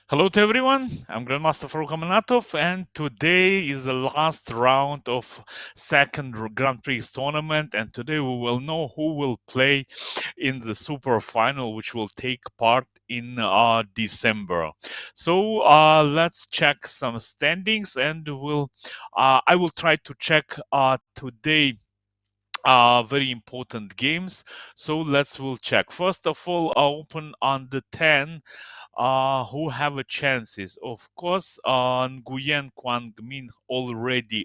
Hello to everyone. I'm Grandmaster Farrukh Amonatov, and today is the last round of second Grand Prix tournament. And today we will know who will play in the super final, which will take part in December. So let's check some standings, and I will try to check today very important games. So we'll check. First of all, open on the 10 who have a chances. Of course, Nguyen Quang Min already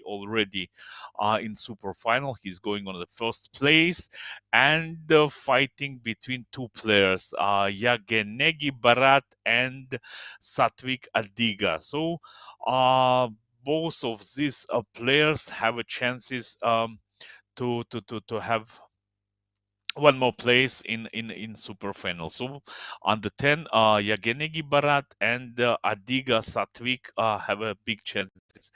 in super final. He's going on the first place, and the fighting between two players, Yagenegi Barat and Satvik Adiga. So, both of these players have a chances to have one more place in super final. So on the 10, Yagenegi Barat and Adiga Satvik have a big chances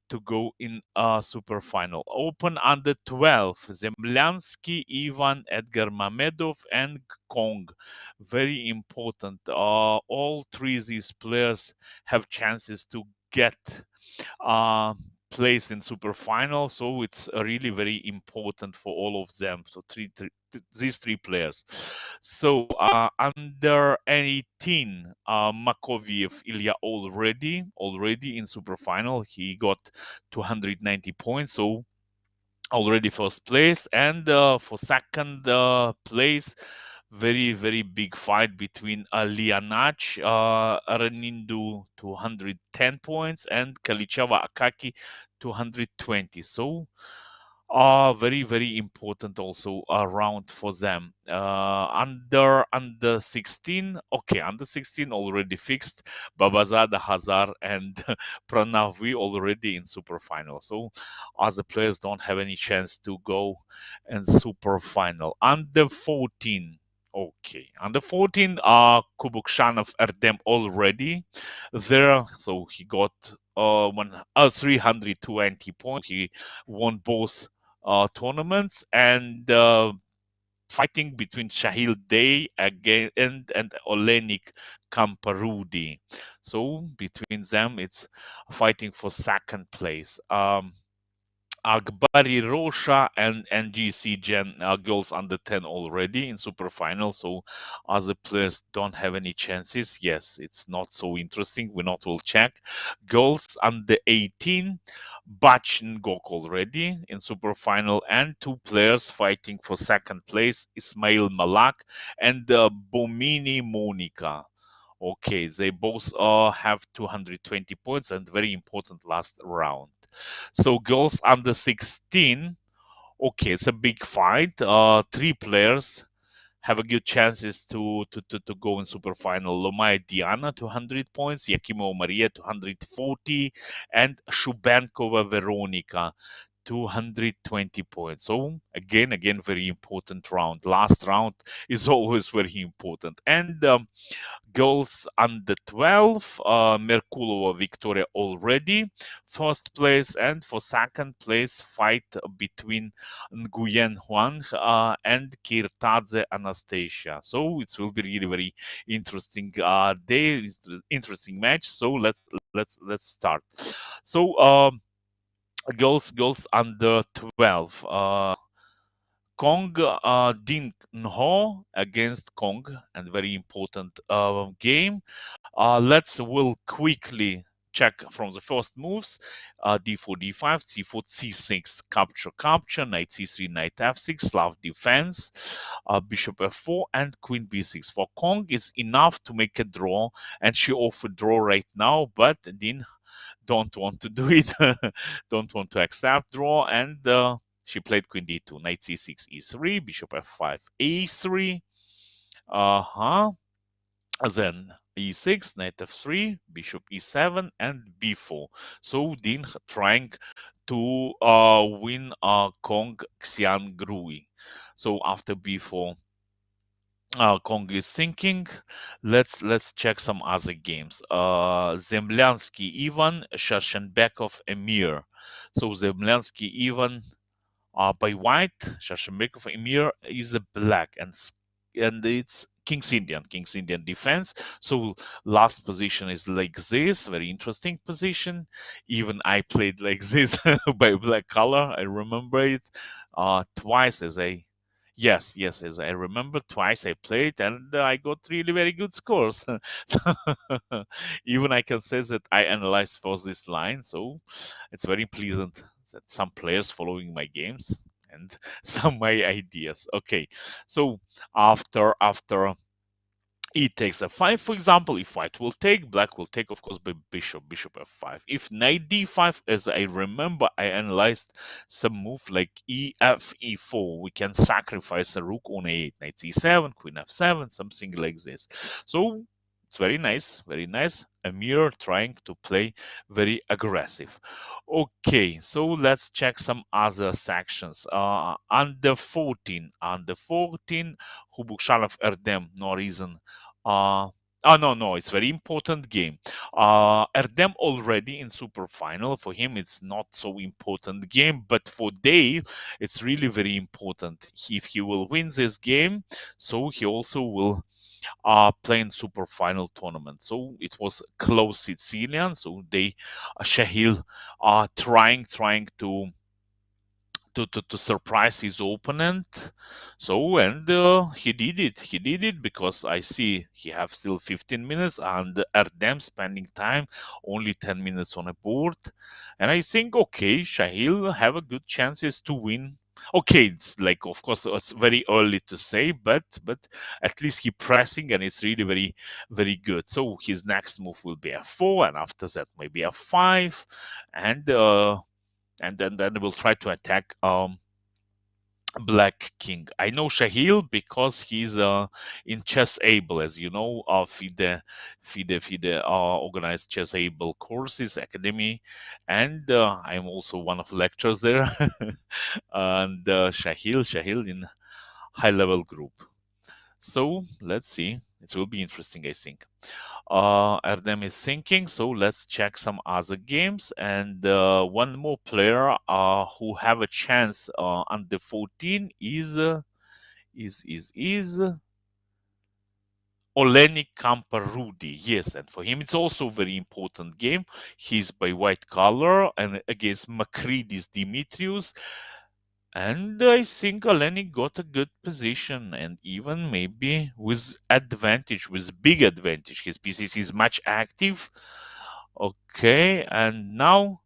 to go in super final. Open under 12, Zemlyansky, Ivan, Edgar Mamedov, and Kong. Very important. All three of these players have chances to get uh, place in super final, so it's really very important for all of them. So these three players. So under 18, Makoviev Ilya already in super final. He got 290 points, so already first place. And for second place, very big fight between Lianach Aranindu 210 points and Kalichava Akaki 220. So very important also round for them. Under 16, okay, under 16 already fixed. Babazada Hazar and Pranav already in super final. So other players don't have any chance to go in super final. Under 14. Okay, under 14, Kubukshanov Erdem already there, so he got 320 points. He won both tournaments, and fighting between Shahil Day again and Olenik Kamparudi. So between them, it's fighting for second place. Akbari Rosha and NGC Gen girls under 10 already in super final, so other players don't have any chances. Yes, it's not so interesting. We not will check. Girls under 18, Bach Ngok already in super final, and two players fighting for second place, Ismail Malak and Bomini Monica. Okay, they both have 220 points and very important last round. So girls under 16, okay, it's a big fight. Three players have a good chances to go in super final. Lomaya Diana 200 points, Yakimova Maria 240, and Shubankova Veronika 220 points. So again, very important round. Last round is always very important. And girls under 12, Merculova Victoria already first place, and for second place fight between Nguyen Huang and Kirtaz Anastasia. So it will be really very interesting day, interesting match. So let's start. So girls under 12. Kong Din Nho against Kong, and very important game. We'll quickly check from the first moves. D4, D5, C4, C6, capture, knight C3, knight F6, Slav defense, bishop F4, and queen B6. For Kong, is enough to make a draw, and she offered draw right now, but Din don't want to do it, don't want to accept draw, and she played queen d2, knight c6, e3, bishop f5, a3, then e6, knight f3, bishop e7, and b4. So Din trying to win Kong Xian Grui. So after b4, Kong is thinking. Let's check some other games. Zemlyansky Ivan, Shashenbekov Emir. So Zemlyansky Ivan by white, Shashenbekov Emir is a black, and it's King's Indian defense. So last position is like this, very interesting position. Even I played like this by black color. I remember it twice as I yes, as I remember twice I played and I got really very good scores. So even I can say that I analyzed for this line, so it's very pleasant that some players following my games and some my ideas. Okay, so after e takes f5, for example, if white will take, black will take, of course, by bishop f5. If knight d5, as I remember, I analyzed some move like ef e4. We can sacrifice a rook on a8, knight c7, queen f7, something like this. So it's very nice, very nice. Emir trying to play very aggressive. Okay, so let's check some other sections. Under 14, Hubuksanov Erdem, no reason. No, it's very important game. Erdem already in super final. For him, it's not so important game, but for Dave, it's really very important. If he will win this game, so he also will play in super final tournament. So it was close Sicilian. So they Shahil are trying to surprise his opponent. So and he did it. He did it because I see he have still 15 minutes and Erdem spending time only 10 minutes on a board. And I think okay, Shahil have a good chances to win. Okay, it's like of course it's very early to say, but at least he pressing and it's really very good. So his next move will be f4, and after that maybe f5, and then we'll try to attack Black King. I know Shahil because he's in Chess Able, as you know, FIDE organized Chess Able courses academy, and I'm also one of the lecturers there. And Shahil in high level group. So let's see. It will be interesting, I think. Erdem is thinking, so let's check some other games. And one more player who have a chance under 14 is Olenik Kamparudi. Yes, and for him it's also a very important game. He's by white color and against Makridis Dimitrius. And I think Olenik got a good position and even maybe with advantage, with big advantage. His PCC is much active. Okay, and now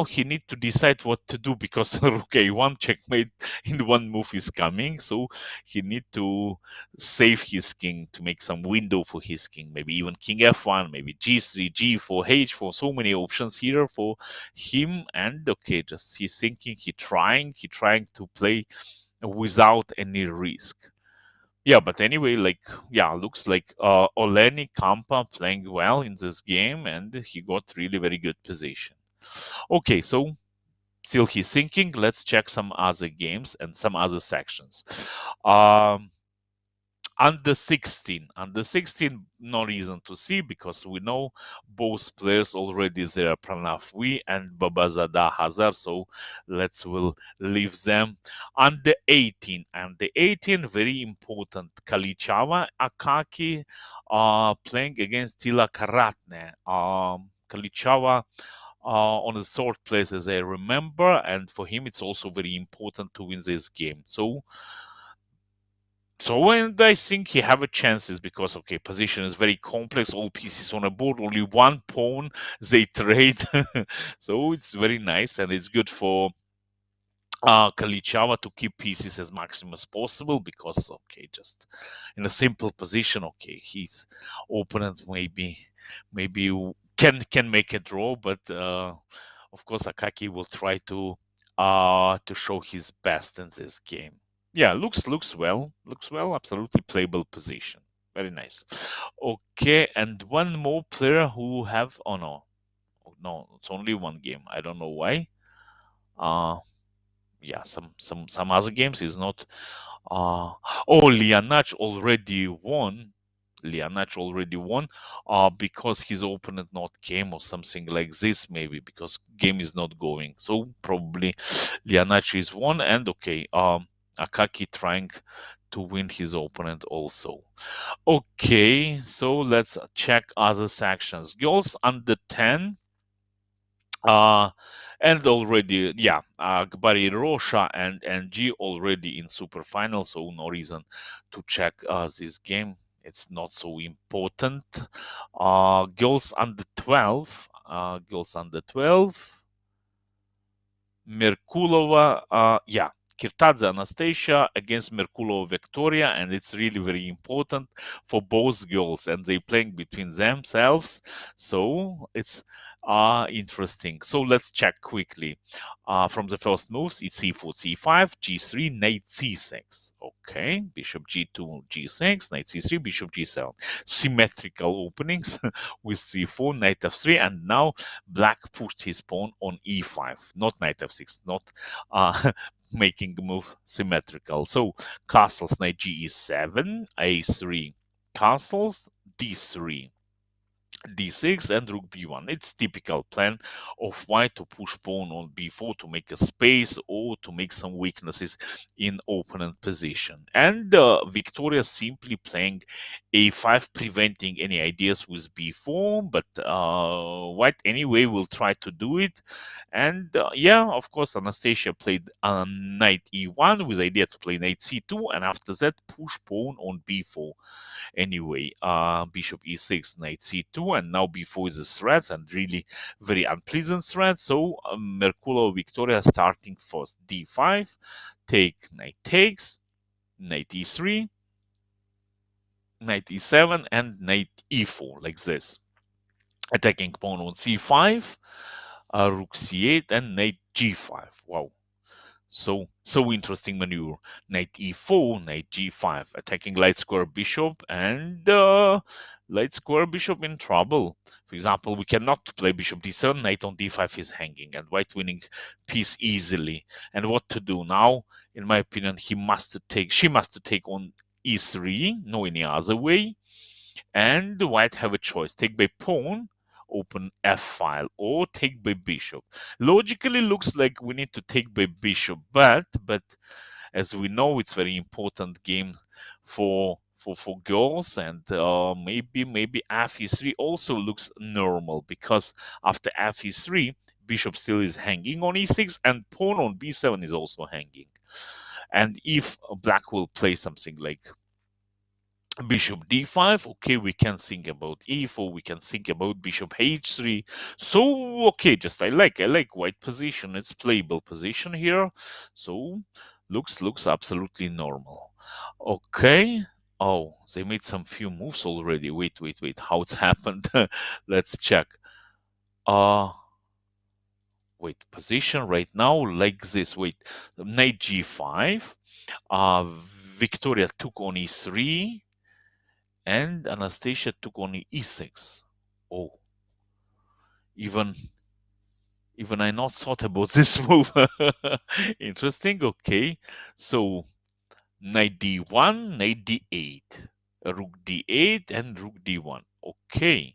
he need to decide what to do because rook a1 checkmate in one move is coming. So he need to save his king to make some window for his king. Maybe even king f1, maybe g3, g4, h4. So many options here for him. And okay, just he's thinking, he trying to play without any risk. Yeah, but anyway, like yeah, looks like Oleni Kampa playing well in this game, and he got really very good position. Okay, so still he's thinking. Let's check some other games and some other sections. Um, under 16, no reason to see because we know both players already there, Pranav V and Babazada Hazar. So we'll leave them. Under 18, very important. Kalichava Akaki playing against Tilakratna. Kalichava on the third place, as I remember, and for him it's also very important to win this game. So and I think he have a chances because okay, position is very complex, all pieces on a board, only one pawn they trade. So it's very nice and it's good for Kalichava to keep pieces as maximum as possible because okay, just in a simple position, okay, his opponent maybe can make a draw, but of course Akaki will try to show his best in this game. Yeah, looks well. Looks well. Absolutely playable position. Very nice. Okay, and one more player who have no, it's only one game. I don't know why. Uh yeah, some other games is not Lianach already won. Lianach already won because his opponent not came or something like this, maybe because game is not going. So probably Lianach is won and okay, Akaki trying to win his opponent also. Okay, so let's check other sections. Girls under 10. Uh, and already, yeah, Gbari Rosha and NG already in super final, so no reason to check this game. It's not so important. Girls under 12. Girls under 12. Merculova, yeah, Kirtaz Anastasia against Merculova Victoria, and it's really very important for both girls, and they playing between themselves, so it's interesting. So let's check quickly. From the first moves, it's c4, c5, g3, knight c6. Okay, bishop g2, g6, knight c3, bishop g7. Symmetrical openings with c4, knight f3, and now Black pushed his pawn on e5, not knight f6, not making the move symmetrical. So castles, knight ge7, a3, castles, d3, d6, and rook b1. It's typical plan of white to push pawn on b4 to make a space or to make some weaknesses in opponent position. And Victoria simply playing a5, preventing any ideas with b4, but white anyway will try to do it. And yeah, of course, Anastasia played knight e1 with idea to play knight c2, and after that push pawn on b4. Anyway, bishop e6, knight c2, and now b4 is a threat, and really very unpleasant threat. So Merculova Victoria starting first d5, take, knight takes, knight e3, knight e7, and knight e4, like this. Attacking pawn on c5, rook c8, and knight g5. Wow. So interesting maneuver. Knight e4, knight g5, attacking light square bishop, and light square bishop in trouble. For example, we cannot play bishop d7, knight on d5 is hanging, and white winning piece easily. And what to do now? In my opinion, she must take on e3, no any other way. And white have a choice: take by pawn, open f file, or take by bishop. Logically looks like we need to take by bishop, but as we know, it's very important game for girls, and maybe f e3 also looks normal, because after f e3 bishop still is hanging on e6 and pawn on b7 is also hanging. And if black will play something like bishop d5, okay, we can think about e4, we can think about bishop h3. So okay, just I like white position. It's playable position here, so looks absolutely normal. Okay. Oh, they made some few moves already. Wait, how it's happened? Let's check. Wait, position right now like this. Wait, knight g5, uh Victoria took on e3, and Anastasia took on e6. Oh, even I not thought about this move. Interesting. Okay, so knight d1, knight d8, rook d8, and rook d1. Okay.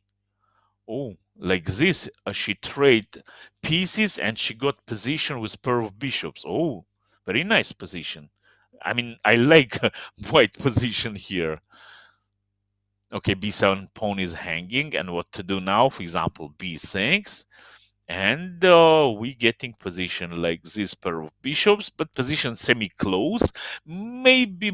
Oh, like this, she traded pieces and she got position with pair of bishops. Oh, very nice position. I mean, I like white position here. Okay, b7 pawn is hanging, and what to do now? For example, b6, and we getting position like this pair of bishops, but position semi-close. Maybe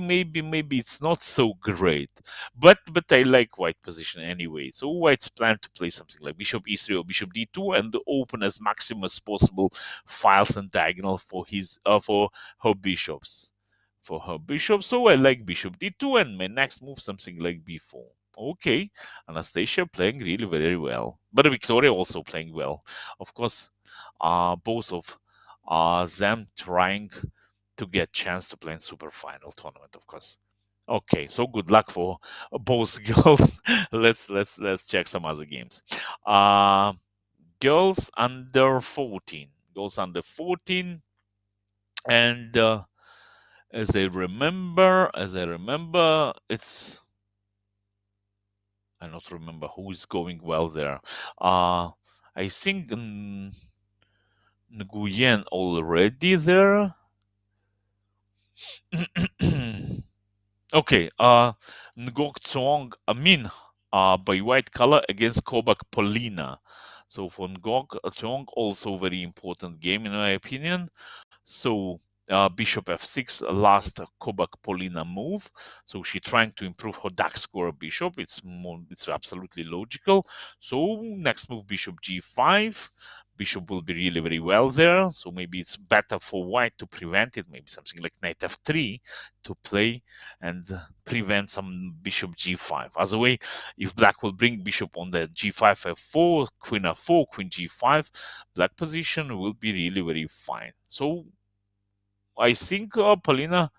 it's not so great, but I like white position anyway. So white's plan to play something like bishop e3 or bishop d2 and open as maximum as possible files and diagonal for his for her bishops. So I like bishop d2, and my next move something like b4. Okay, Anastasia playing really very well, but Victoria also playing well. Of course, both of them trying to get chance to play in super final tournament. Of course. Okay, so good luck for both girls. Let's check some other games. Uh, girls under 14. Girls under 14, and as I remember, it's I don't remember who is going well there. I think Nguyen already there. Okay, Ngok Tsong Amin by white color against Kobach Polina. So for Ngok Tsong, also very important game in my opinion. So bishop f6, last Kobach Polina move. So she trying to improve her dark square bishop. It's absolutely logical. So next move bishop g5. Bishop will be really very well there. So maybe it's better for white to prevent it. Maybe something like knight f3 to play and prevent some bishop g5. As a way, if black will bring bishop on the g5 f4, queen f4, queen g5, black position will be really very fine. So I think Polina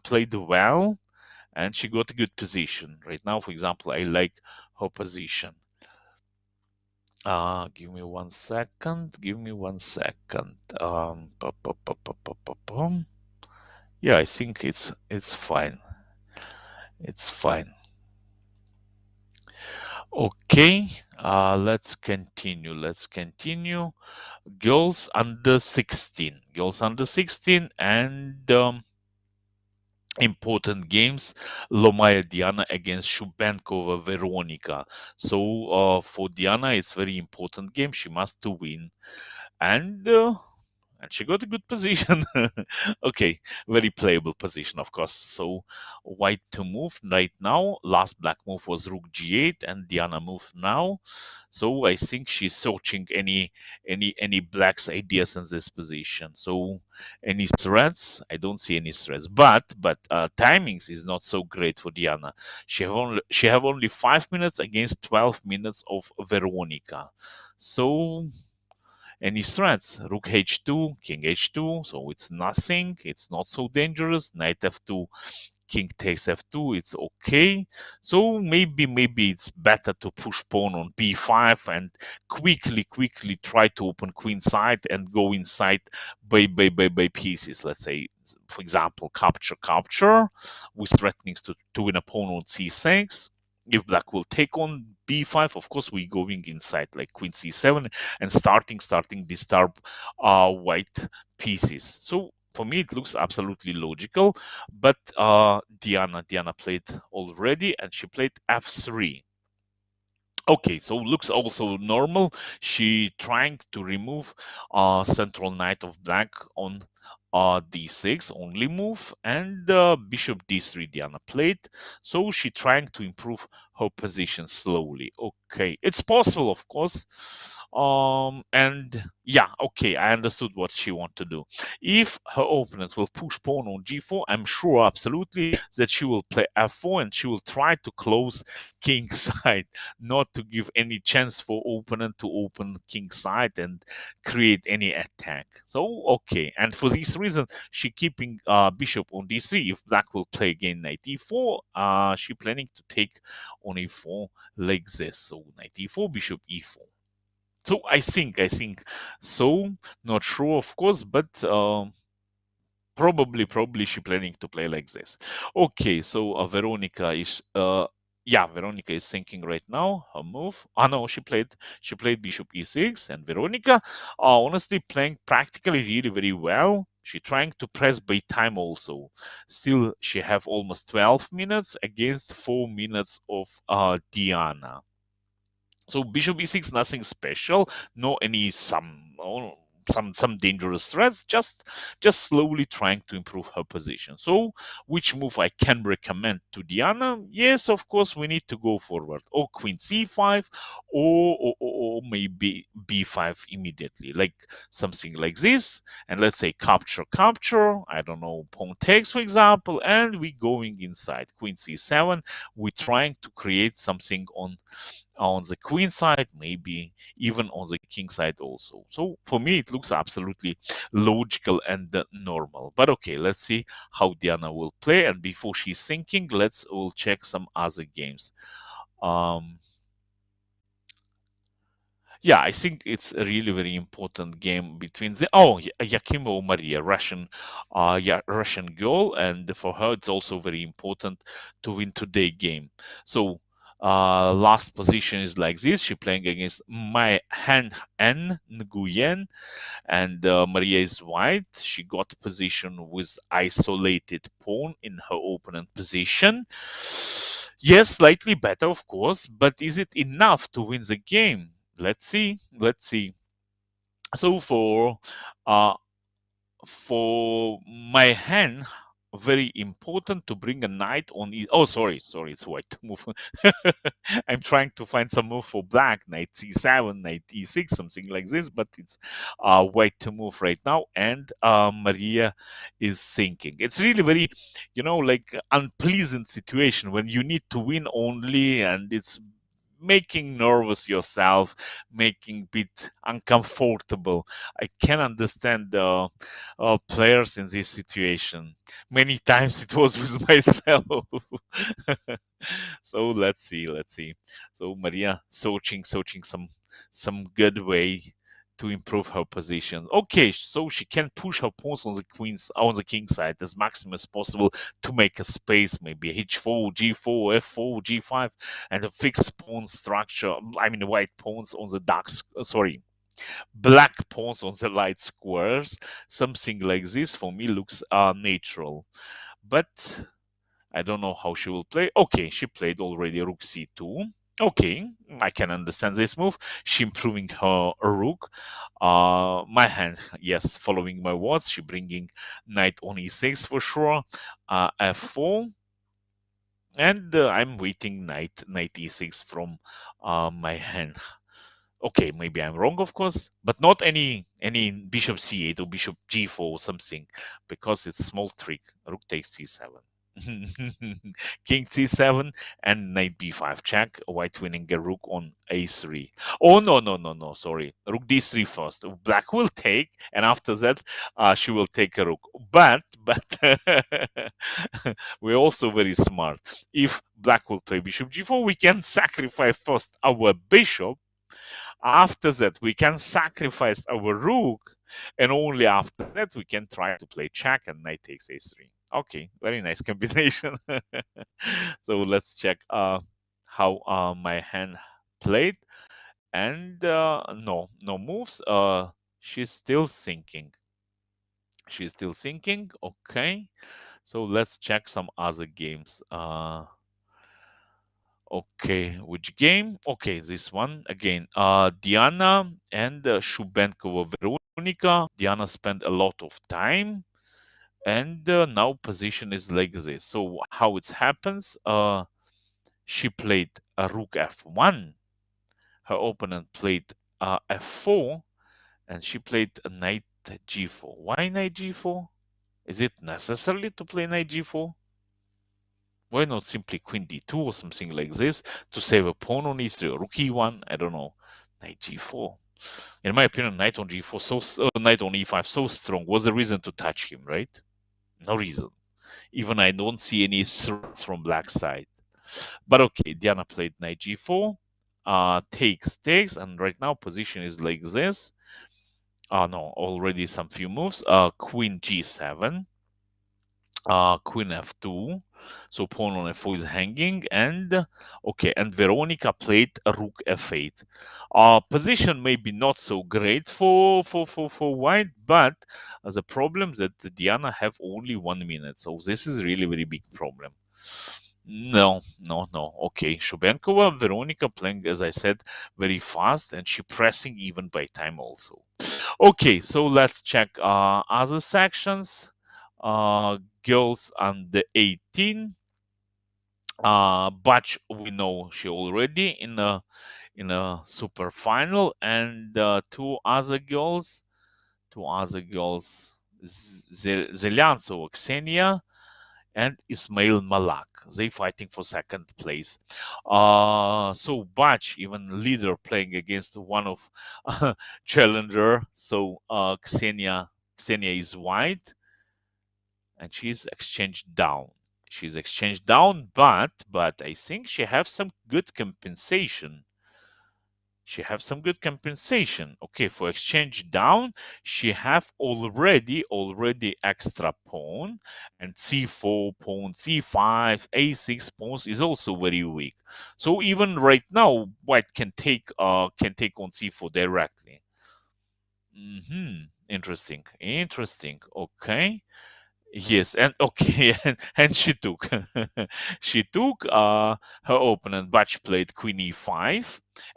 played well and she got a good position. Right now, for example, I like her position. Give me 1 second. Give me 1 second. Yeah, I think it's fine. It's fine. Okay, let's continue. Let's continue. Girls under 16. Girls under 16 and important games. Lomaya Diana against Shubenkova Veronika. So for Diana, it's very important game. She must to win. And she got a good position. Okay, very playable position, of course. So white to move right now. Last black move was rook g8, and Diana move now. So I think she's searching any black's ideas in this position. So any threats? I don't see any threats. But timings is not so great for Diana. She have only 5 minutes against 12 minutes of Veronika. So any threats? Rook h2, king h2, so it's nothing. It's not so dangerous. Knight f2, king takes f2, it's okay. So maybe it's better to push pawn on b5 and quickly try to open queen side and go inside by pieces. Let's say, for example, capture with threatenings to win a pawn on c6. If black will take on b5, of course we're going inside like queen c7 and starting disturb white pieces. So for me it looks absolutely logical, but Diana played already and she played f3. Okay, so looks also normal. She trying to remove central knight of black on d6 only move, and bishop d3 Diana played. So she trying to improve her position slowly. Okay, it's possible, of course. And yeah, okay, I understood what she want to do. If her opponent will push pawn on g4, I'm sure absolutely that she will play f4 and she will try to close king side, not to give any chance for opponent to open king side and create any attack. So okay, and for this reason, she keeping bishop on d3. If black will play again knight e4, she planning to take on e4 like this. So knight e4, bishop e4. So I think so. Not sure, of course, but probably she planning to play like this. Okay, so Veronika is thinking right now her move. No, she played bishop e6, and Veronika honestly playing practically really very well. She trying to press by time also. Still, she have almost 12 minutes against 4 minutes of Diana. So bishop e6, nothing special, no any some dangerous threats, just slowly trying to improve her position. So which move I can recommend to Diana? Yes, of course, we need to go forward. Or queen c5, or maybe b5 immediately, like something like this. And let's say capture, I don't know, pawn takes, for example, and we going inside queen c7. We're trying to create something on the queen side, maybe even on the king side also. So for me, it looks absolutely logical and normal. But okay, let's see how Diana will play. And before she's thinking, let's all check some other games. Um, yeah, I think it's a really very important game between the Yakimova Maria, Russian girl, and for her it's also very important to win today game. So Last position is like this. She playing against Mhand Nguyen, and Maria is white. She got position with isolated pawn in her opponent position. Yes, slightly better, of course, but is it enough to win the game? Let's see. Let's see. So uh, for my hand, very important to bring a knight on. Oh, sorry, it's white move. I'm trying to find some move for black, knight c7, knight e6, something like this, but it's white to move right now, and Maria is thinking. It's really very, like unpleasant situation when you need to win only, and it's making nervous yourself, making bit uncomfortable. I can understand the players in this situation. Many times it was with myself. So let's see. So Maria searching some good way to improve her position. Okay, so she can push her pawns on the king side as maximum as possible to make a space, maybe h4, g4, f4, g5, and a fixed pawn structure. I mean, white pawns on the sorry, black pawns on the light squares. Something like this for me looks natural, but I don't know how she will play. Okay, she played already rook c2. Okay, I can understand this move. She improving her rook. My hand, yes, following my words. She bringing knight on e6 for sure. F4, and I'm waiting knight e6 from my hand. Okay, maybe I'm wrong, of course, but not any bishop c8 or bishop g4 or something, because it's small trick. Rook takes c7. King c7 and knight b5 check. White winning a rook on a3. Oh, no, sorry. Rook d3 first. Black will take, and after that, she will take a rook. But we're also very smart. If black will play bishop g4, we can sacrifice first our bishop. After that, we can sacrifice our rook, and only after that we can try to play check and knight takes a3. Okay, very nice combination. So let's check how my hand played, and no moves. She's still thinking. She's still thinking. Okay, so let's check some other games. Okay, which game? Okay, this one again. Diana and Shubenkova Veronika. Diana spent a lot of time, and now position is like this. So how it happens? She played a rook f1. Her opponent played f4, and she played a knight g4. Why knight g4? Is it necessary to play knight g4? Why not simply queen d2 or something like this to save a pawn on e3 or rook e1? I don't know. Knight g4. In my opinion, knight on g4, knight on e5, so strong. What's the reason to touch him, right? No reason. Even I don't see any threats from black side. But okay, Diana played knight g4, takes, and right now position is like this. No, already some few moves. Queen g7, queen f2, so pawn on f4 is hanging, and okay, and Veronika played a rook f8. Position maybe not so great for white, but the problem that Diana have only 1 minute, so this is really very big problem. No. Okay, Shubenkova, Veronika playing, as I said, very fast, and she pressing even by time also. Okay, so let's check other sections. Girls under 18. But we know she already in a super final, and two other girls, Zelyantsova Ksenia and Ismail Malak. They fighting for second place. So Bach, even leader, playing against one of challenger. So Ksenia is white, and she's exchanged down. She's exchanged down, but I think she has some good compensation. She have some good compensation. Okay, for exchange down, she have already extra pawn, and c4 pawn, c5, a6 pawns is also very weak. So even right now, white can take on c4 directly. Interesting, interesting. Okay. Yes, and okay, and she took. She took her opponent Batch played Queen e5,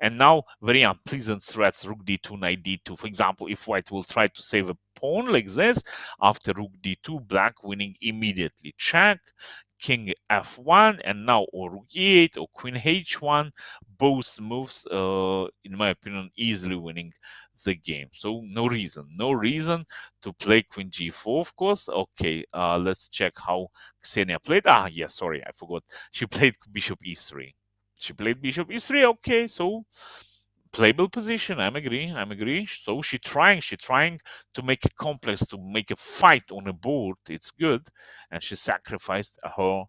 and now very unpleasant threats Rook d2, Knight d2. For example, if White will try to save a pawn like this, after Rook d2, Black winning immediately. Check, King f1, and now or Rook e8 or Queen h1, both moves, in my opinion, easily winning the game. So no reason to play Queen g4, of course. Okay, let's check how Xenia played. Ah, yes, sorry, I forgot. She played Bishop e3. She played Bishop e3. Okay, so playable position. I'm agree. So she trying to make a complex, to make a fight on a board. It's good, and she sacrificed her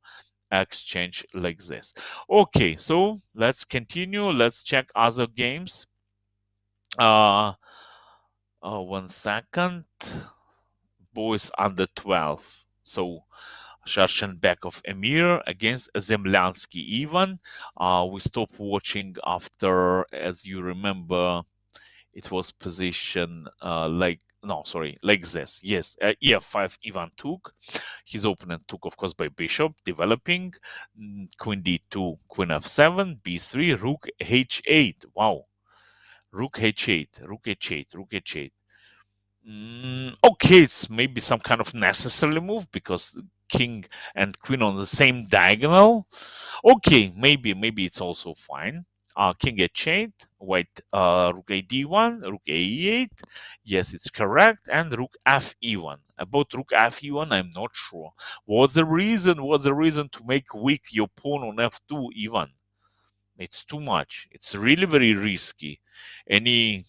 exchange like this. Okay, so let's continue. Let's check other games. Uh, 1 second. Boys under 12. So Sharshenbekov Emir against Zemlyansky Ivan. We stopped watching after, as you remember, it was position like this. Yes, e5 Ivan took. His opponent took, of course, by bishop, developing. Queen d2, Queen f7, b3, Rook h8. Wow. Rook h8, Rook h8, Rook h8. Okay, it's maybe some kind of necessary move because king and queen on the same diagonal. Okay, maybe it's also fine. King h8, white, rook a d1, rook a e8. Yes, it's correct, and rook f e1. About rook f e1, I'm not sure. What's the reason? What's the reason to make weak your pawn on f2 even? It's too much. It's really very risky. Any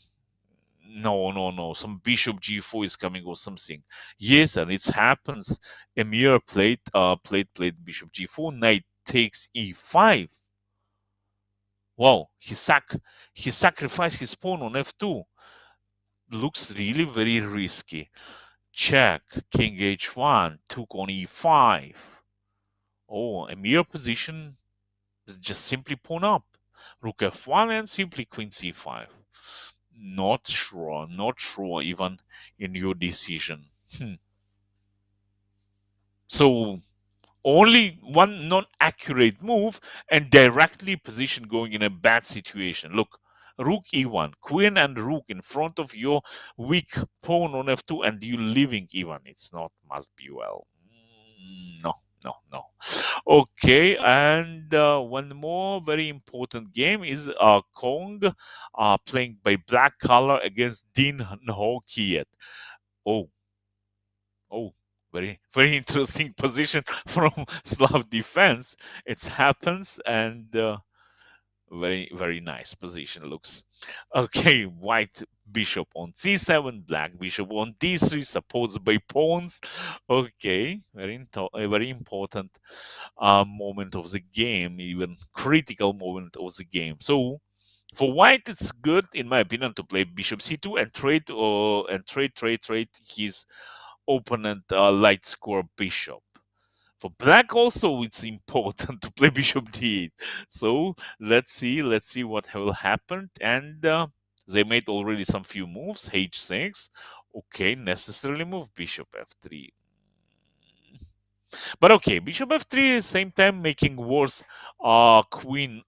no. Some bishop g4 is coming or something. Yes, and it happens. Emir played bishop g4. Knight takes e5. Wow, he sacrificed his pawn on f2. Looks really very risky. Check. King h1 took on e5. Oh, Emir position is just simply pawn up. Rook f1 and simply queen c5. Not sure even in your decision. So only one non-accurate move and directly position going in a bad situation. Look, rook e1, queen and rook in front of your weak pawn on f2, and you leaving e1. It's not must be well. No. Okay, and one more very important game is Kong playing by black color against Din Ho Kiet. Oh, oh, very interesting position from Slav defense. It happens, and very nice position looks. Okay, white bishop on c7, black bishop on d3, supported by pawns. Okay, very important moment of the game, even critical moment of the game. So for white, it's good in my opinion to play bishop c2 and trade his opponent light score bishop. For black also, it's important to play bishop d8. So let's see what will happen. And they made already some few moves. h6. Okay, necessarily move bishop f3. But okay, bishop f3 same time making worse queen.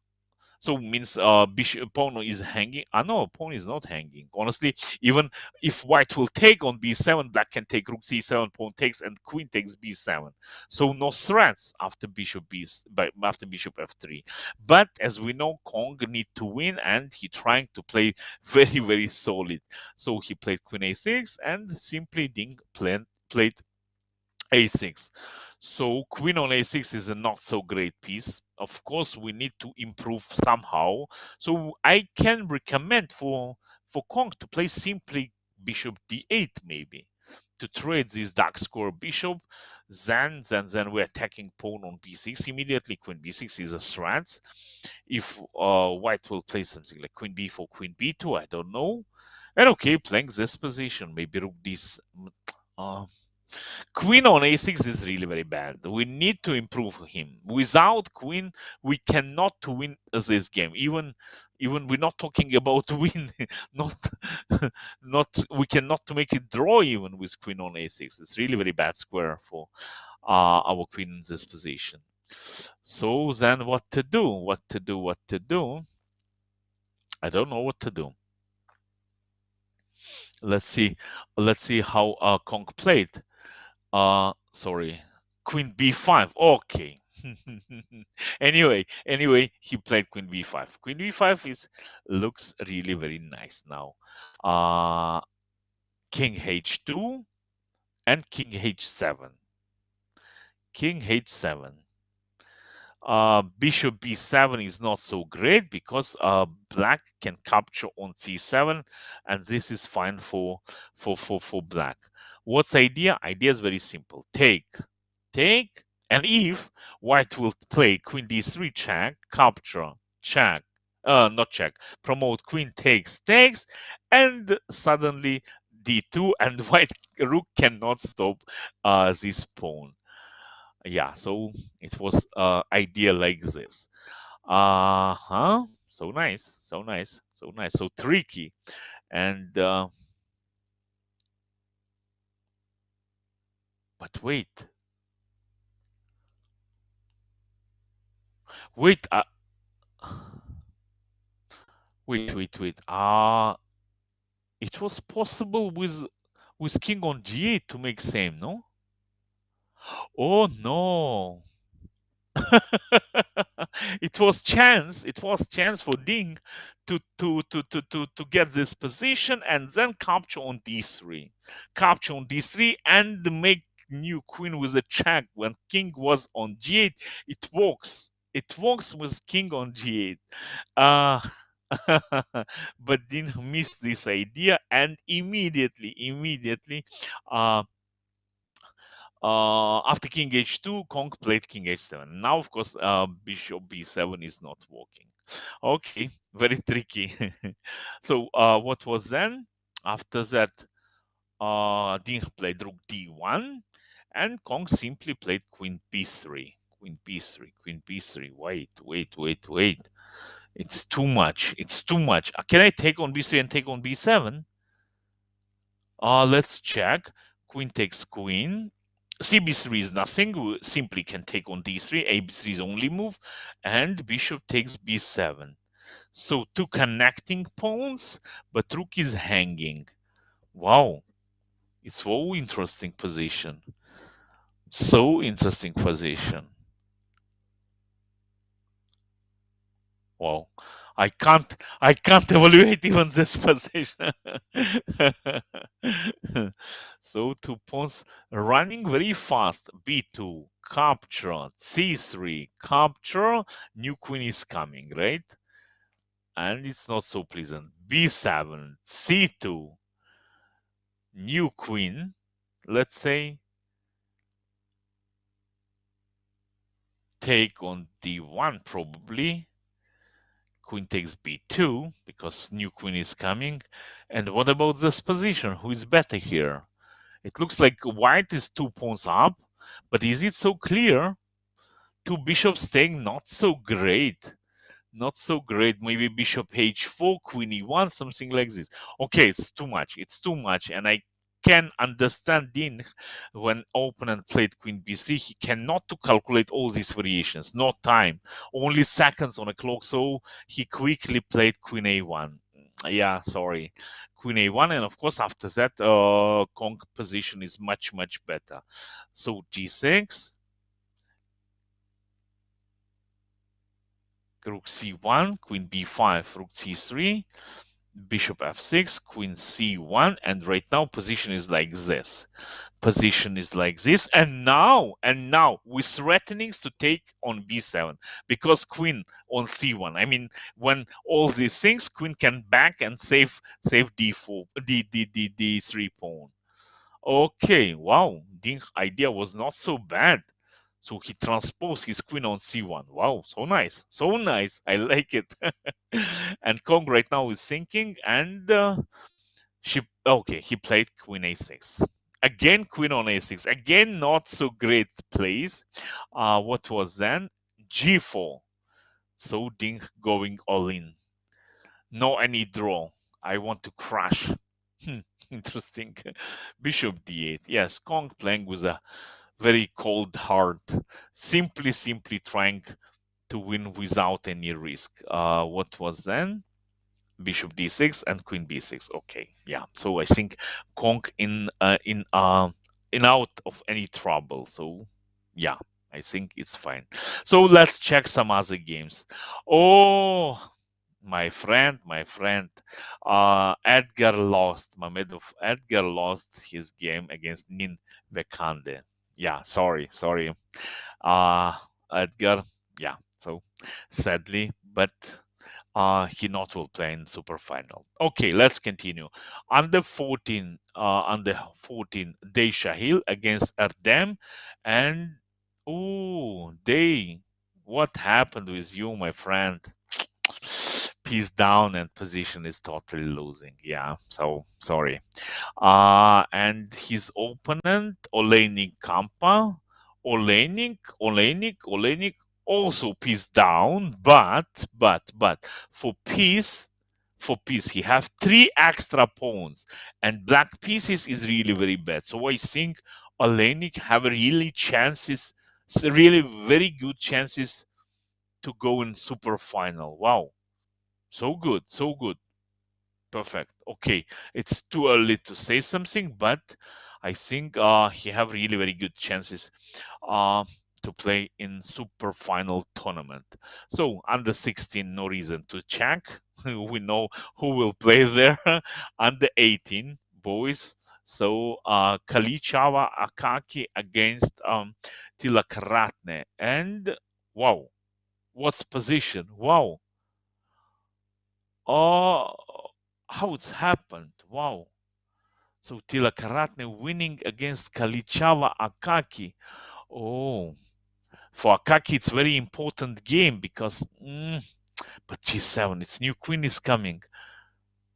So means bishop pawn is hanging. No, pawn is not hanging. Honestly, even if white will take on b7, black can take rook c7, pawn takes, and queen takes b7. So no threats after after bishop f3. But as we know, Kong need to win, and he trying to play very solid. So he played queen a6 and simply Ding played a6. So queen on a6 is a not so great piece. Of course, we need to improve somehow. So I can recommend for Kong to play simply bishop d8 maybe. to trade this dark square bishop. Then we're attacking pawn on b6 immediately. Queen b6 is a threat. If white will play something like queen b4, queen b2, I don't know. And okay, playing this position, maybe rook this. Queen on a6 is really very bad. We need to improve him. Without queen, we cannot win this game. Even we're not talking about win. not we cannot make it draw even with queen on a6. It's really very bad square for our queen in this position. So then what to do? What to do? What to do? I don't know what to do. Let's see. Let's see how Kong played. Sorry. Queen b5. Okay. Anyway, he played queen b5. Queen b5 looks really very nice now. King h2 and king h7. King h7. Bishop b7 is not so great because black can capture on c7, and this is fine for black. What's idea? Idea is very simple. Take, and if white will play queen d3 check, capture, check, not check, promote queen takes, and suddenly d2, and white rook cannot stop this pawn. Yeah, so it was idea like this. So nice, so nice, so nice, so tricky. And but wait, wait, wait. It was possible with king on g8 to make same, no? Oh no. It was chance for Ding to get this position and then capture on d3, and make new queen with a check when king was on g8. It works with king on g8. uh but Ding missed this idea, and immediately uh after king h2, Kong played king h7. Now, of course, bishop b7 is not working. Okay, very tricky. So, what was then? After that, Ding played rook d1, and Kong simply played queen b3. Queen b3, queen b3. Wait. It's too much. It's too much. Can I take on b3 and take on b7? Let's check. Queen takes queen. cb3 is nothing. We simply can take on d3. ab3 is only move, and bishop takes b7. So two connecting pawns, but rook is hanging. Wow, it's so interesting position. So interesting position. Wow, I can't evaluate even this position. So two pawns running very fast. b2 capture, c3 capture, new queen is coming, right? And it's not so pleasant. b7, c2, new queen, let's say, take on d1 probably. Queen takes b2 because new queen is coming. And what about this position? Who is better here? It looks like white is 2 pawns up, but is it so clear? Two bishops staying, not so great. Not so great. Maybe bishop h4, queen e1, something like this. Okay, it's too much. It's too much. And I can understand Dean when opponent played queen b3, he cannot to calculate all these variations. No time. Only seconds on a clock. So he quickly played queen a1. Yeah, sorry. Queen a1. And of course, after that, Kong position is much better. So g6. Rook c1, queen b5, rook c3, bishop f6, queen c1, and right now position is like this. And now with threatenings to take on b7 because queen on c1. I mean, when all these things, queen can back and save d4, d3 pawn. Okay, wow, the idea was not so bad. So he transposed his queen on c1. Wow, so nice, so nice. I like it. And Kong right now is thinking, and he played queen a6. Again, queen on a6. Again, not so great plays. What was then? g4. So Ding going all in. No any draw. I want to crash. Interesting. Bishop d8. Yes, Kong playing with a very cold heart. Simply trying to win without any risk. What was then? Bishop d6 and queen b6. Okay, yeah. So I think Kong in out of any trouble. So yeah, I think it's fine. So let's check some other games. Oh, my friend, Edgar lost. Edgar lost his game against Nin Bekande. Yeah, sorry. Uh, Edgar, yeah. So sadly, but he not will play in super final. Okay, let's continue. Under 14, Day Shahil against Erdem, and Day, what happened with you, my friend? Piece down and position is totally losing. Yeah, so sorry. And his opponent, Oleinik Kampa. Oleinik also piece down, but for piece, he have three extra pawns, and black pieces is really very bad. So I think Oleinik have really chances, really very good chances to go in super final. Wow, so good, so good. Perfect. Okay, it's too early to say something, but I think he have really very good chances uh, to play in super final tournament. So under 16, no reason to check. We know who will play there. Under 18, boys. So Kalichava Akaki against Tilakratne. And wow, what's position? Wow. Oh, how it's happened. Wow. So Tilakratne winning against Kalichava Akaki. Oh, for Akaki, it's very important game because, but G7, its new queen is coming.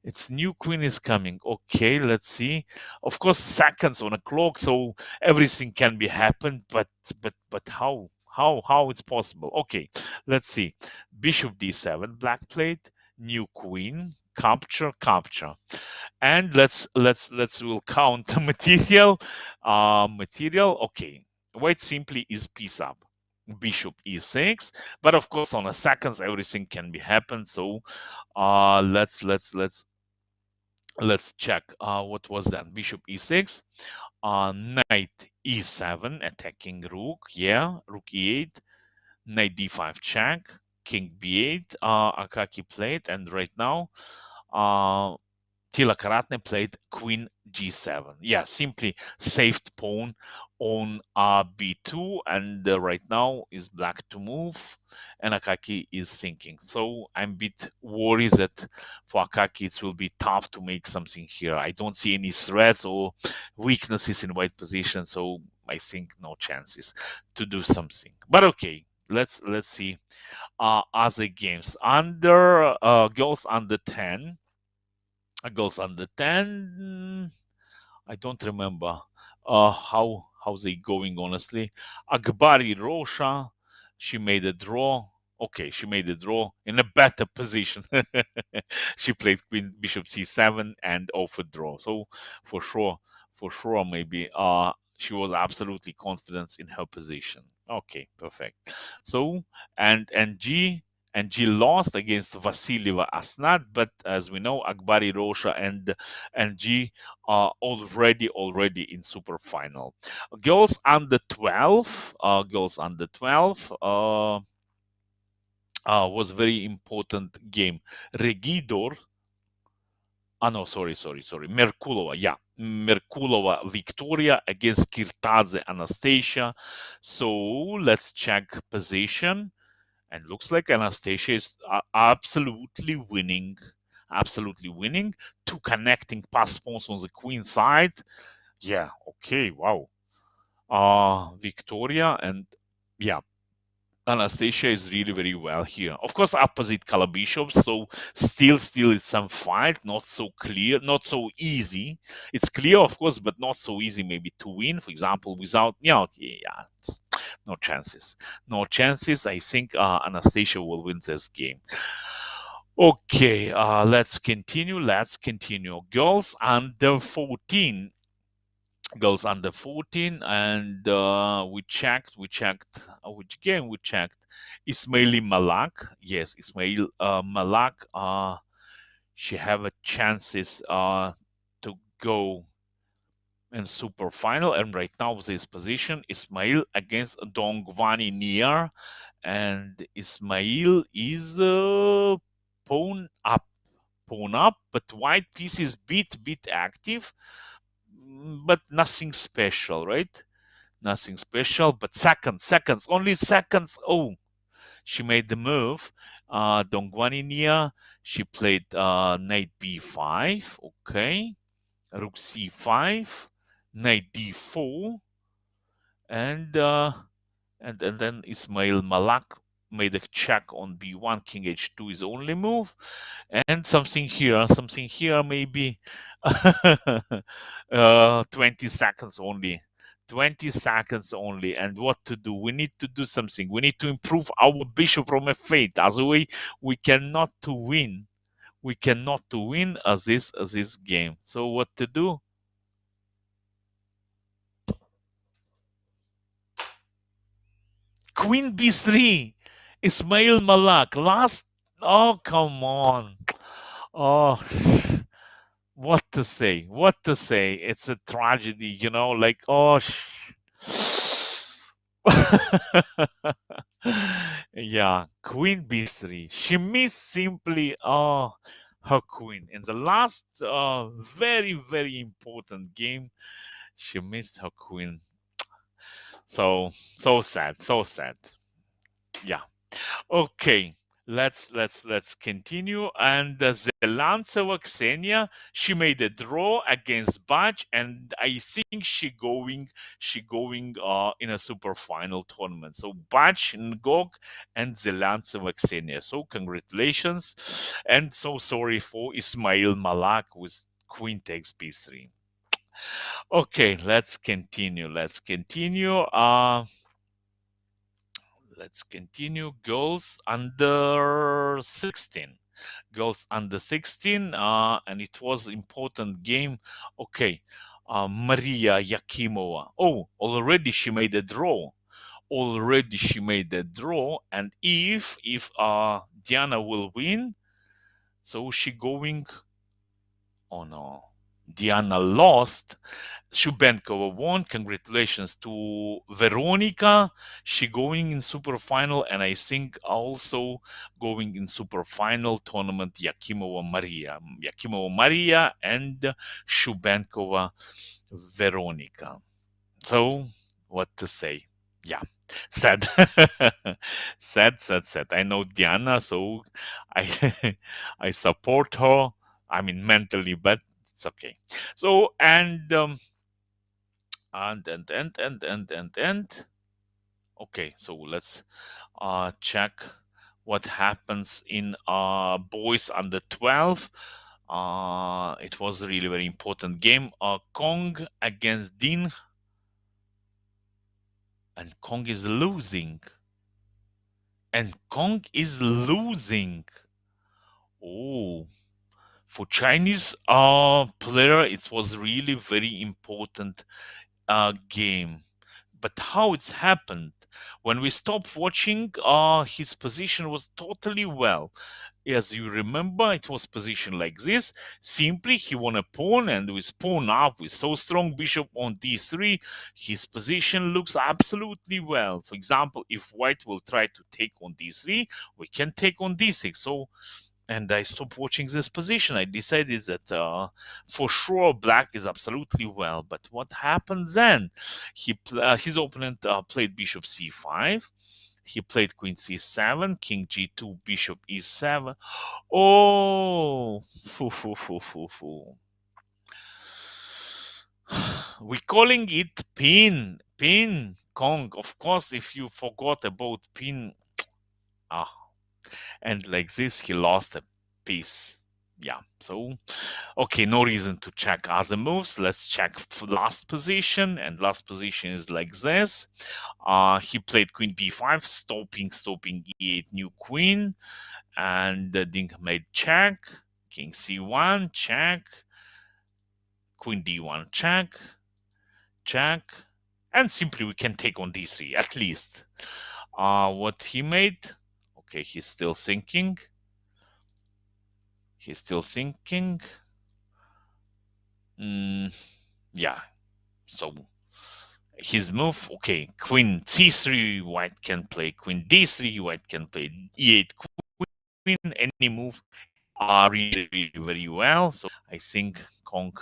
Its new queen is coming. Okay, let's see. Of course, seconds on a clock, so everything can be happened. But how it's possible? Okay, let's see. Bishop D7, black plate, new queen, capture, and we'll count the material. Material. Okay, white simply is piece up. Bishop e6, but of course on a seconds everything can be happen. So let's check. What was that? Bishop e6, knight e7, attacking rook. Yeah, rook e8, knight d5 check, king b8. Akaki played, and right now, Tilakratne played queen g7. Yeah, simply saved pawn on b2, and right now is black to move, and Akaki is thinking. So I'm a bit worried that for Akaki it will be tough to make something here. I don't see any threats or weaknesses in white position, so I think no chances to do something. But okay, let's see other games. Under girls under 10. Girls under 10. I don't remember how they going honestly. Akbari Rosha, she made a draw. Okay, she made a draw in a better position. She played Queen Bishop C7 and offered draw. So for sure, maybe she was absolutely confident in her position. Okay, perfect. So and G lost against Vasilieva Asnat, but as we know, Akbari Rosha and G are already in super final. Girls under 12, was very important game. Regidor, no, sorry. Merculova, yeah. Merculova Victoria against Kirtaz Anastasia. So let's check position. And looks like Anastasia is absolutely winning. Two connecting pass pawns on the queen side. Yeah, okay, wow. Victoria and yeah, Anastasia is really very well here. Of course, opposite color bishops, so still it's some fight, not so clear, not so easy. It's clear, of course, but not so easy maybe to win. For example, without yeah, okay, yeah, no chances, no chances. I think Anastasia will win this game. Okay, let's continue. Let's continue. Girls under 14, and we checked which game we checked. Ismaili Malak, yes, Ismail Malak, she have a chances to go in super final, and right now this position Ismail against Dongwani near, and Ismail is pawn up, but white piece is bit active, but nothing special, right? Nothing special, but seconds, only seconds. Oh, she made the move. Dongwani Nia, she played knight b5. Okay, rook c5, knight d4, and and then Ismail Malak made a check on b1. King h2 is only move, and something here maybe 20 seconds only. 20 seconds only. And what to do? We need to do something. We need to improve our bishop from f8. Otherwise, we cannot to win. We cannot to win as this game. So what to do? Queen b3. Ismail Malak. Last. Oh, come on. Oh, what to say? What to say? It's a tragedy, like, oh, yeah, Queen B3. She missed simply her queen. In the last very, very important game, she missed her queen. So sad, so sad. Yeah. Okay, let's continue. And Zelantsev Ksenia, she made a draw against Bach, and I think she going in a super final tournament. So Bach, Ngok, and Zelantsev Ksenia. So congratulations, and so sorry for Ismail Malak with Queen takes b3. Okay, let's continue. Let's continue. Girls under 16. Girls under 16. And it was important game. Okay. Maria Yakimova. Oh, already she made a draw. And if Diana will win, so she going. Oh no. Diana lost. Shubenkova won. Congratulations to Veronika. She going in super final, and I think also going in super final tournament Yakimova Maria and Shubenkova Veronika. So what to say? Yeah, sad, sad. I know Diana, so I I support her. I mean mentally, but it's okay. So and okay, so let's check what happens in boys under 12. It was a really very important game. Kong against Dean, and Kong is losing. Oh, for Chinese player, it was really very important game. But how it's happened? When we stopped watching, his position was totally well. As you remember, it was positioned like this. Simply, he won a pawn, and with pawn up, with so strong bishop on d3, his position looks absolutely well. For example, if white will try to take on d3, we can take on d6. So, and I stopped watching this position. I decided that for sure black is absolutely well. But what happened then? His opponent played bishop c5. He played queen c7, king g2, bishop e7. Oh, foo, foo, foo, foo, foo. We calling it pin Kong. Of course, if you forgot about pin, ah, and like this, he lost a piece. Yeah, so okay, no reason to check other moves. Let's check last position, and last position is like this. He played queen b5, stopping e8, new queen, and Dink made check, king c1, check, queen d1, check, check, and simply we can take on d3 at least. What he made? Okay, he's still thinking. He's still thinking. Yeah. So his move, okay, queen c3, white can play queen d3, white can play e8 queen, any move really, really very well. So I think Kong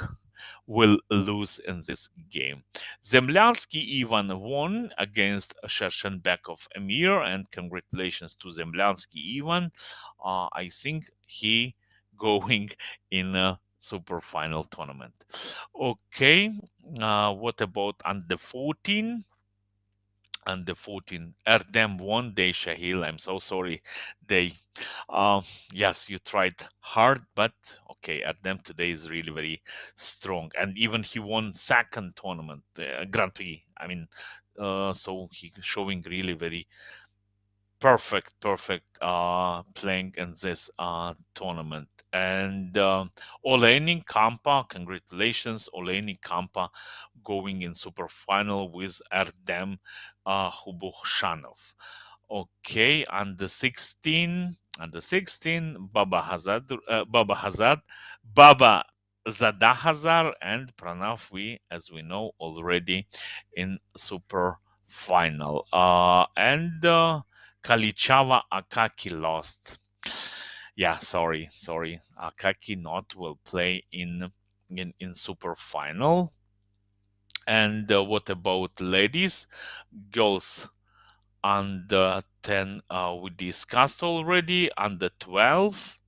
will lose in this game. Zemlyansky Ivan won against Shershenbekov Emir, and congratulations to Zemlyansky Ivan. I think he going in a super final tournament. Okay, what about under 14? Under 14, Erdem won. They Shahil, I'm so sorry. They, yes, you tried hard, but okay, Erdem today is really very strong, and even he won second tournament, Grand Prix. I mean, so he showing really very perfect playing in this tournament. And Olenik Kampa, congratulations, Olenik Kampa going in super final with Erdem Hubukhshanov. Okay, under 16, Baba Hazard, Baba Zadahazar, and Pranav, we, as we know already, in super final. And Kalichava Akaki lost. Yeah, sorry. Akaki not will play in super final. And what about ladies? Girls under 10 we discussed already. Under 12.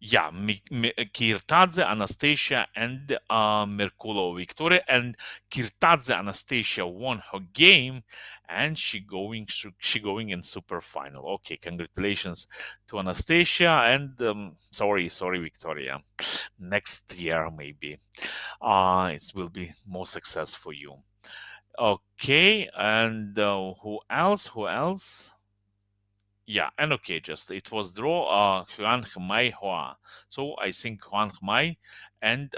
Yeah, Kirtaz, Anastasia, and Merculova Victoria. And Kirtaz Anastasia won her game, and she going in super final. Okay, congratulations to Anastasia, and sorry Victoria. Next year maybe, it will be more success for you. Okay, and who else? Yeah, and okay, just it was draw Huang Mai Hua. So I think Huang Mai and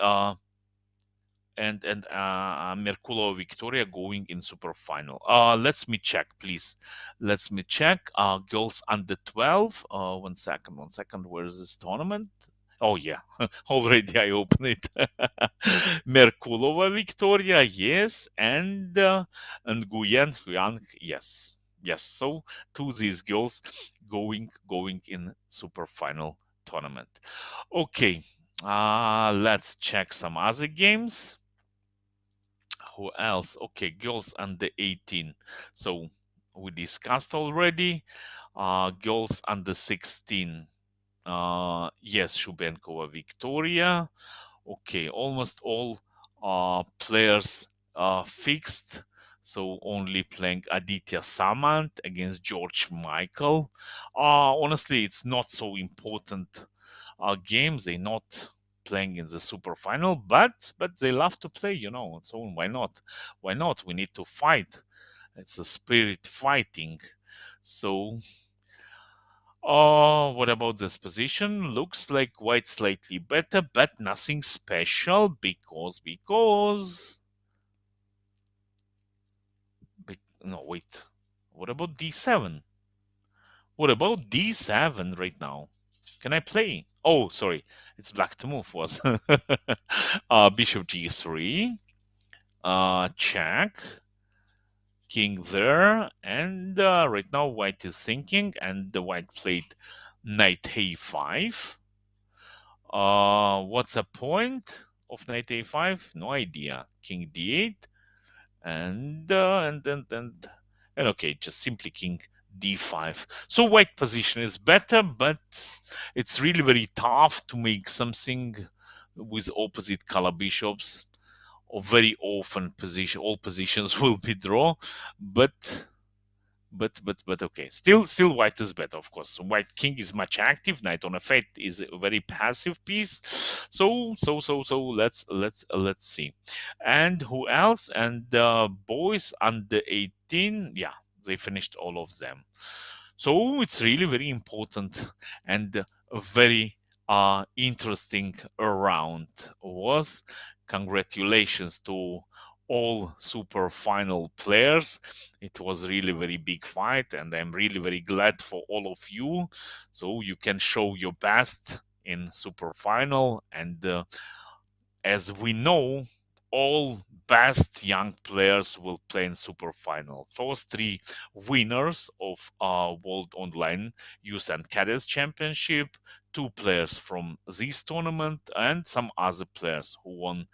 Merculova Victoria going in super final. Let me check, please. Let me check. Girls under 12. One second. Where is this tournament? Oh yeah, already I opened it. Merculova Victoria, yes, and Nguyen Huang, yes. So two these girls going in super final tournament. Okay, let's check some other games. Who else? Okay, girls under 18. So we discussed already. Girls under 16. Yes, Shubenkova Victoria. Okay, almost all players fixed. So only playing Aditya Samant against George Michael. Honestly, it's not so important games. They're not playing in the super final, but they love to play, So why not? We need to fight. It's a spirit fighting. So what about this position? Looks like white slightly better, but nothing special because no, wait. What about d7? What about d7 right now? Can I play? Oh, sorry. It's black to move was. Bishop g3. Check. King there. And right now white is thinking, and the white played knight a5. What's the point of knight a5? No idea. King d8, and okay, just simply king d5. So white position is better, but it's really very tough to make something with opposite color bishops, or very often all positions will be draw, but okay, still white is better, of course. White king is much active, knight on f8 is a very passive piece. So let's see. And who else? And the boys under 18, yeah, they finished all of them. So it's really very important and a very interesting round was. Congratulations to all super final players. It was really very big fight, and I'm really very glad for all of you. So you can show your best in super final, and as we know, all best young players will play in super final. First three winners of World Online Youth and Cadets Championship, two players from this tournament, and some other players who won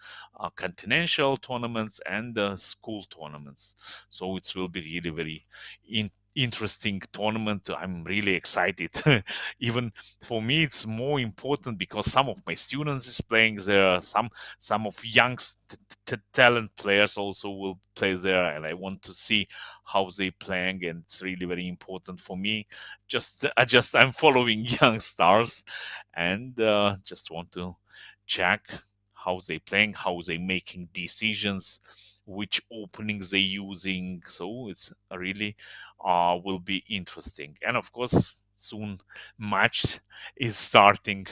continental tournaments and school tournaments. So it will be really very interesting tournament. I'm really excited. Even for me, it's more important because some of my students is playing there. Some of young talent players also will play there, and I want to see how they playing, and it's really very important for me. I'm following young stars, and just want to check how they playing, how they making decisions, which openings they using. So it's really will be interesting. And of course, soon match is starting.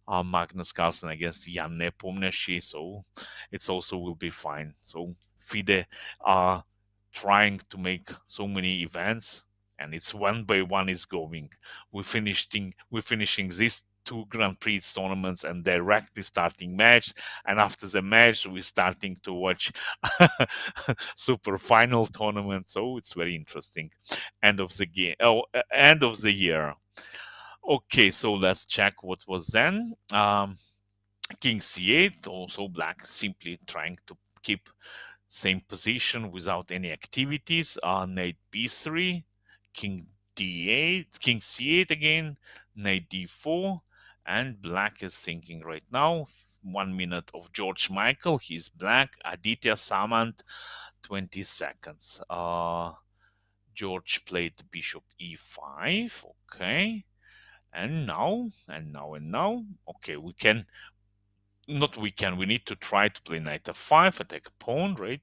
Magnus Carlsen against Jan Nepomniachtchi, so it's also will be fine. So FIDE are trying to make so many events, and it's one by one is going. We're finishing these two Grand Prix tournaments and directly starting match, and after the match we're starting to watch super final tournament. So it's very interesting. End of the game. End of the year. Okay, so let's check what was then. King c8, also black simply trying to keep same position without any activities. Knight b3, king d8, king c8 again, knight d4, and black is thinking right now. 1 minute of George Michael, he's black. Aditya Samant, 20 seconds. George played bishop e5, okay. And now, okay, we need to try to play knight f5, attack a pawn, right?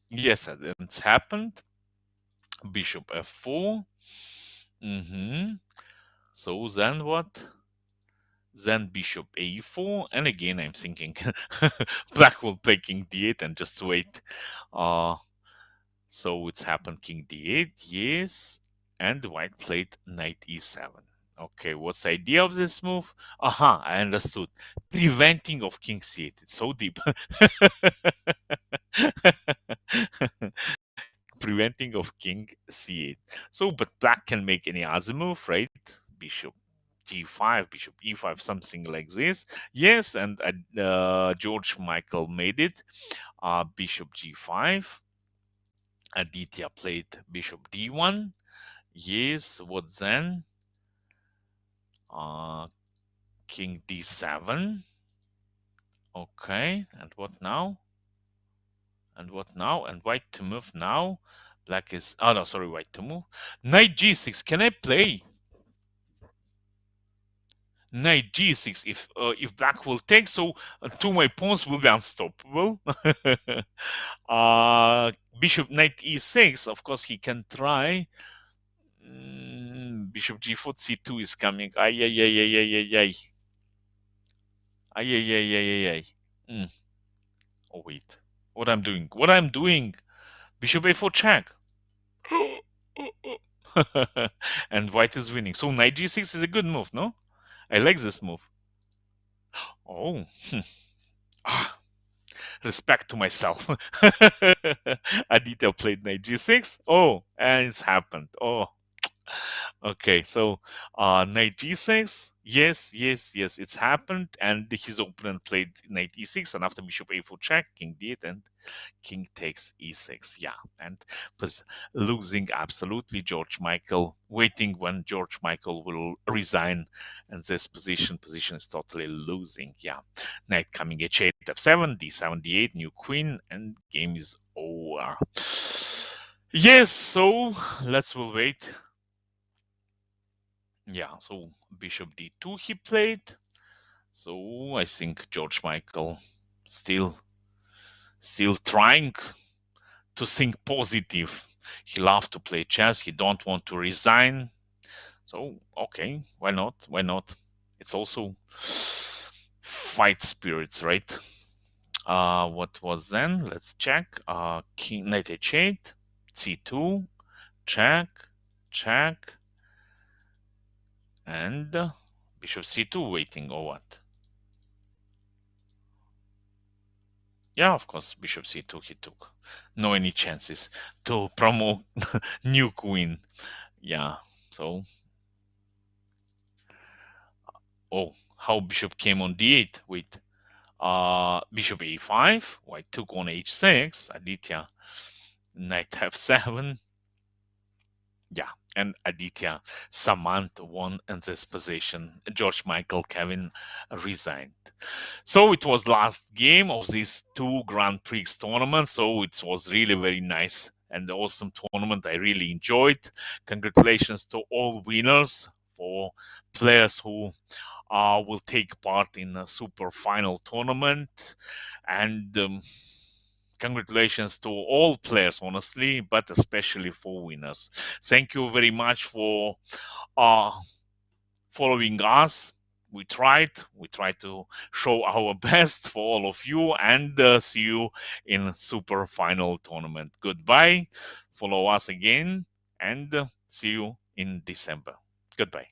Yes, it's happened. Bishop f4. So then what? Then bishop a4, and again I'm thinking black will play king d8 and just wait. So it's happened king d8, yes, and white played knight e7. Okay, what's the idea of this move? Aha, I understood. Preventing of king c8. It's so deep. Preventing of king c8. So, but black can make any other move, right? Bishop g5, bishop e5, something like this. Yes, and George Michael made it. Bishop g5. Aditya played bishop d1. Yes, what then? King d7. Okay, and what now? And what now? And white to move now. Black is... Oh, no, sorry, white to move. Knight g6. Can I play? Knight g6. If black will take, so two my pawns will be unstoppable. Bishop knight e6. Of course, he can try. Bishop g4, c2 is coming. Ay, ay, ay, ay, ay, ay, ay. Ay, ay, ay, ay, ay, ay. Oh, wait. What I'm doing? What I'm doing? Bishop a4 check. And white is winning. So knight g6 is a good move, no? I like this move. Oh. Respect to myself. Aditya played knight g6. Oh, and it's happened. Oh. Okay, so knight g6. Yes, yes, yes, it's happened, and his opponent played knight e6, and after bishop a4 check, king d8, and king takes e6. Yeah, and was losing absolutely. George Michael waiting when George Michael will resign, and this position is totally losing. Yeah, knight coming h8 f7, d7 d8, new queen, and game is over. Yes, so let's will wait. Yeah, so bishop d2 he played. So I think George Michael still trying to think positive. He loved to play chess. He don't want to resign. So okay, why not? Why not? It's also fight spirits, right? What was then? Let's check. King knight h8, c2, check, check, and bishop c2 waiting or what? Yeah, of course, bishop c2 he took. No any chances to promote new queen. Yeah, so oh, how bishop came on d8. Wait, bishop a5. White took on h6. Aditya knight f7. Yeah, and Aditya Samant won in this position. George Michael Kevin resigned. So it was last game of these two Grand Prix tournaments. So it was really very nice and awesome tournament. I really enjoyed. Congratulations to all winners, for players who will take part in a super final tournament. And congratulations to all players, honestly, but especially for winners. Thank you very much for uh, following us. We tried to show our best for all of you, and see you in super final tournament. Goodbye. Follow us again, and see you in December. Goodbye.